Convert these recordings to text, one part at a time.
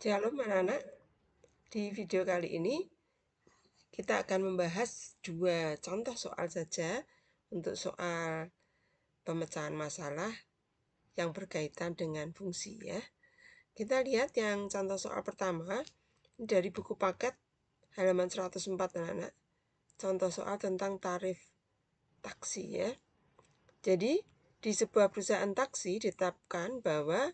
Shalom anak-anak, di video kali ini kita akan membahas dua contoh soal saja untuk soal pemecahan masalah yang berkaitan dengan fungsi ya. Kita lihat yang contoh soal pertama dari buku paket halaman 104 anak-anak. Contoh soal tentang tarif taksi ya. Jadi di sebuah perusahaan taksi ditetapkan bahwa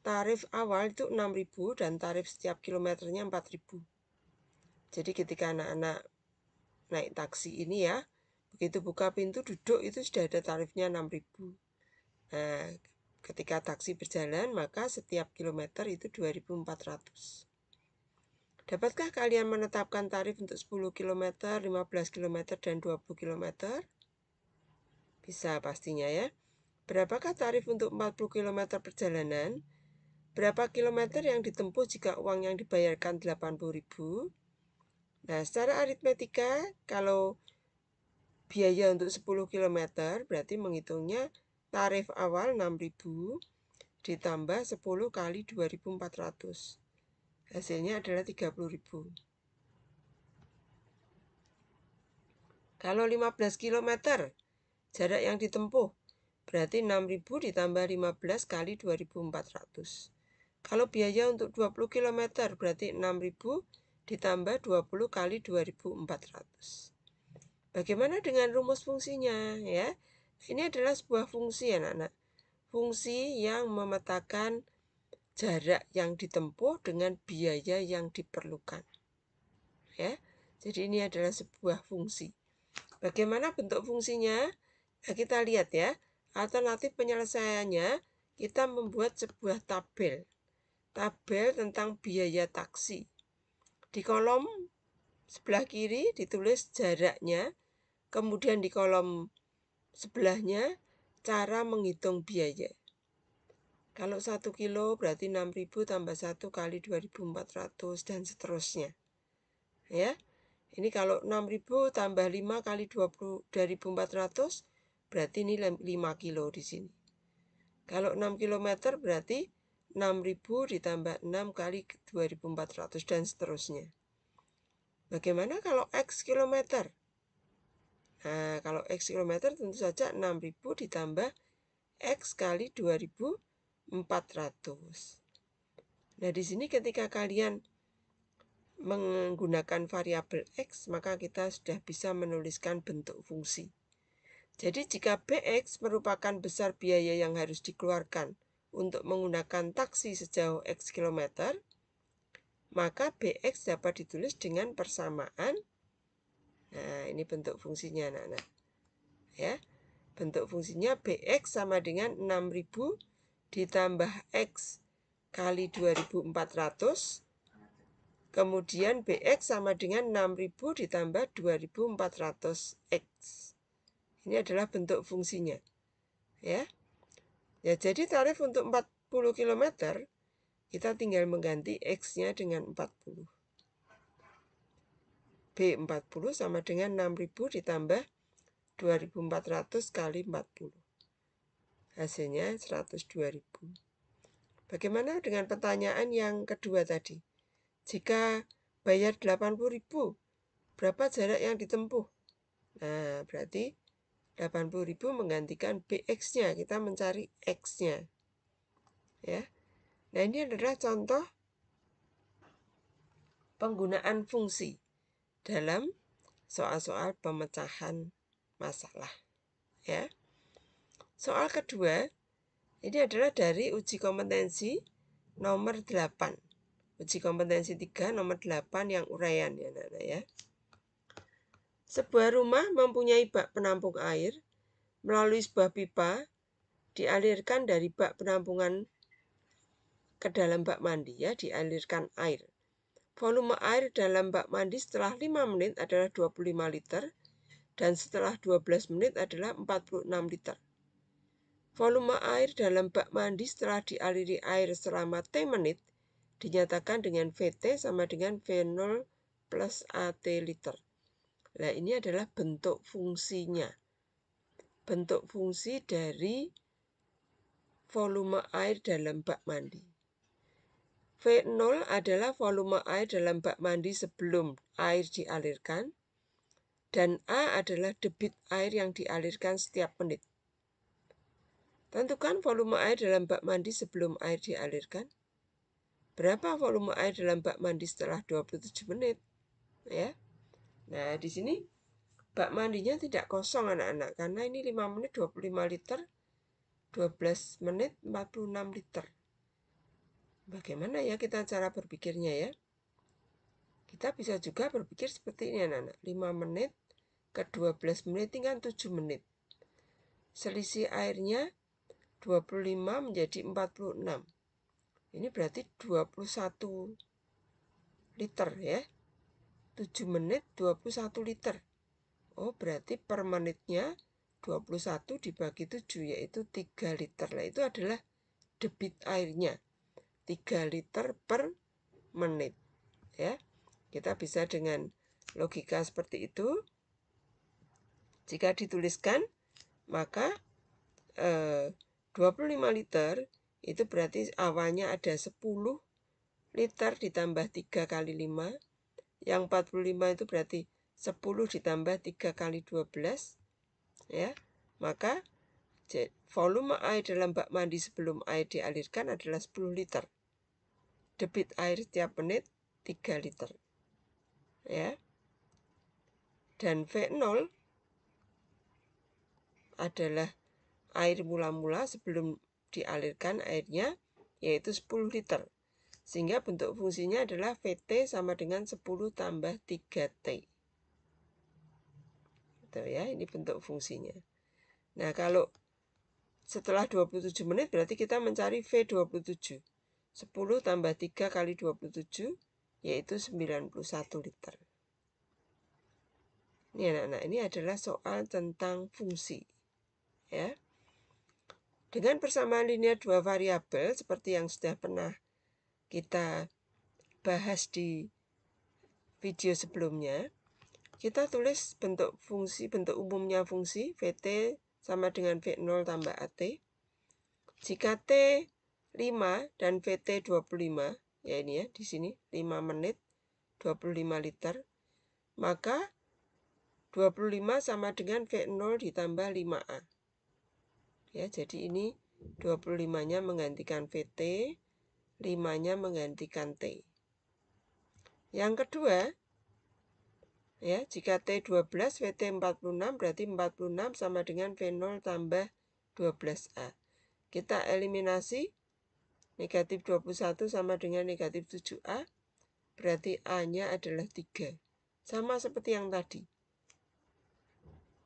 tarif awal itu 6.000 dan tarif setiap kilometernya 4.000. Jadi ketika anak-anak naik taksi ini ya, begitu buka pintu duduk itu sudah ada tarifnya 6.000. Nah, ketika taksi berjalan maka setiap kilometer itu 2.400. Dapatkah kalian menetapkan tarif untuk 10 km, 15 km, dan 20 km? Bisa pastinya ya. Berapakah tarif untuk 40 km perjalanan? Berapa kilometer yang ditempuh jika uang yang dibayarkan 80.000? Nah, secara aritmetika, kalau biaya untuk 10 km berarti menghitungnya tarif awal 6.000 ditambah 10 kali 2.400. Hasilnya adalah 30.000. Kalau 15 km jarak yang ditempuh berarti 6.000 ditambah 15 kali 2.400. Kalau biaya untuk 20 km berarti 6.000 ditambah 20 kali 2.400. Bagaimana dengan rumus fungsinya ya? Ini adalah sebuah fungsi anak-anak. Fungsi yang memetakan jarak yang ditempuh dengan biaya yang diperlukan. Ya. Jadi ini adalah sebuah fungsi. Bagaimana bentuk fungsinya? Nah, kita lihat ya. Alternatif penyelesaiannya kita membuat sebuah tabel. Tabel tentang biaya taksi. Di kolom sebelah kiri ditulis jaraknya. Kemudian di kolom sebelahnya cara menghitung biaya. Kalau 1 kilo berarti 6.000 tambah 1 kali 2.400 dan seterusnya. Ya. Ini kalau 6.000 tambah 5 kali 2.400 berarti ini 5 kilo di sini. Kalau 6 km berarti 6.000 ditambah 6 kali 2.400 dan seterusnya. Bagaimana kalau X kilometer? Nah, kalau X kilometer tentu saja 6.000 ditambah X kali 2.400. Nah, di sini ketika kalian menggunakan variabel X, maka kita sudah bisa menuliskan bentuk fungsi. Jadi jika BX merupakan besar biaya yang harus dikeluarkan untuk menggunakan taksi sejauh X kilometer, maka BX dapat ditulis dengan persamaan. Nah, ini bentuk fungsinya anak-anak. Ya. Bentuk fungsinya BX sama dengan 6.000 ditambah X kali 2.400. Kemudian BX sama dengan 6.000 ditambah 2.400X. Ini adalah bentuk fungsinya. Ya. Ya, jadi tarif untuk 40 km kita tinggal mengganti X-nya dengan 40. B40 sama dengan 6.000 ditambah 2.400 kali 40. Hasilnya 102.000. Bagaimana dengan pertanyaan yang kedua tadi? Jika bayar 80.000, berapa jarak yang ditempuh? Nah, berarti 80.000 menggantikan BX-nya, kita mencari X-nya. Ya. Nah, ini adalah contoh penggunaan fungsi dalam soal-soal pemecahan masalah. Ya. Soal kedua, ini adalah dari uji kompetensi nomor 8. Uji kompetensi 3 nomor 8 yang uraian ya anak-anak ya. Sebuah rumah mempunyai bak penampung air. Melalui sebuah pipa dialirkan dari bak penampungan ke dalam bak mandi ya, dialirkan air. Volume air dalam bak mandi setelah 5 menit adalah 25 liter dan setelah 12 menit adalah 46 liter. Volume air dalam bak mandi setelah dialiri air selama T menit dinyatakan dengan VT sama dengan V0 plus AT liter. Nah, ini adalah bentuk fungsinya. Bentuk fungsi dari volume air dalam bak mandi. V0 adalah volume air dalam bak mandi sebelum air dialirkan, dan A adalah debit air yang dialirkan setiap menit. Tentukan volume air dalam bak mandi sebelum air dialirkan. Berapa volume air dalam bak mandi setelah 27 menit? Ya. Nah, di sini bak mandinya tidak kosong anak-anak, karena ini 5 menit 25 liter, 12 menit 46 liter. Bagaimana ya kita cara berpikirnya ya? Kita bisa juga berpikir seperti ini anak-anak. 5 menit ke 12 menit tinggal 7 menit. Selisih airnya 25 menjadi 46. Ini berarti 21 liter ya. 7 menit 21 liter. Oh, berarti per menitnya 21 dibagi 7, yaitu 3 liter. Nah, itu adalah debit airnya. 3 liter per menit. Ya. Kita bisa dengan logika seperti itu. Jika dituliskan, maka 25 liter itu berarti awalnya ada 10 liter ditambah 3 kali 5. Yang 45 itu berarti 10 ditambah 3 kali 12. Ya, maka volume air dalam bak mandi sebelum air dialirkan adalah 10 liter. Debit air setiap menit 3 liter. Ya. Dan V0 adalah air mula-mula sebelum dialirkan airnya, yaitu 10 liter. Sehingga bentuk fungsinya adalah VT sama dengan 10 tambah 3T. Gitu ya, ini bentuk fungsinya. Nah, kalau setelah 27 menit berarti kita mencari V27. 10 tambah 3 kali 27 yaitu 91 liter. Ini anak-anak, ini adalah soal tentang fungsi. Ya. Dengan persamaan linear dua variabel seperti yang sudah pernah kita bahas di video sebelumnya, kita tulis bentuk fungsi, bentuk umumnya fungsi VT sama dengan V0 tambah AT. Jika T 5 dan VT 25, ya ini ya, di sini 5 menit 25 liter, maka 25 sama dengan V0 ditambah 5A. Ya, jadi ini 25-nya menggantikan VT, 5-nya menggantikan T. Yang kedua, ya, jika T 12, VT 46, berarti 46 sama dengan V0 tambah 12A. Kita eliminasi, negatif 21 sama dengan negatif 7A, berarti A-nya adalah 3. Sama seperti yang tadi.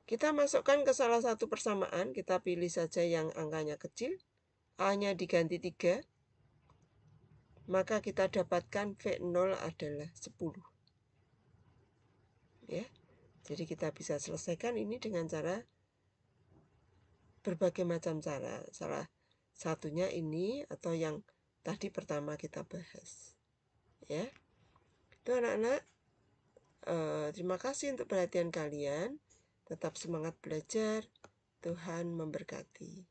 Kita masukkan ke salah satu persamaan, kita pilih saja yang angkanya kecil, A-nya diganti 3, maka kita dapatkan V0 adalah 10. Ya, jadi kita bisa selesaikan ini dengan cara berbagai macam cara. Salah satunya ini atau yang tadi pertama kita bahas. Ya, itu anak-anak. Terima kasih untuk perhatian kalian. Tetap semangat belajar. Tuhan memberkati.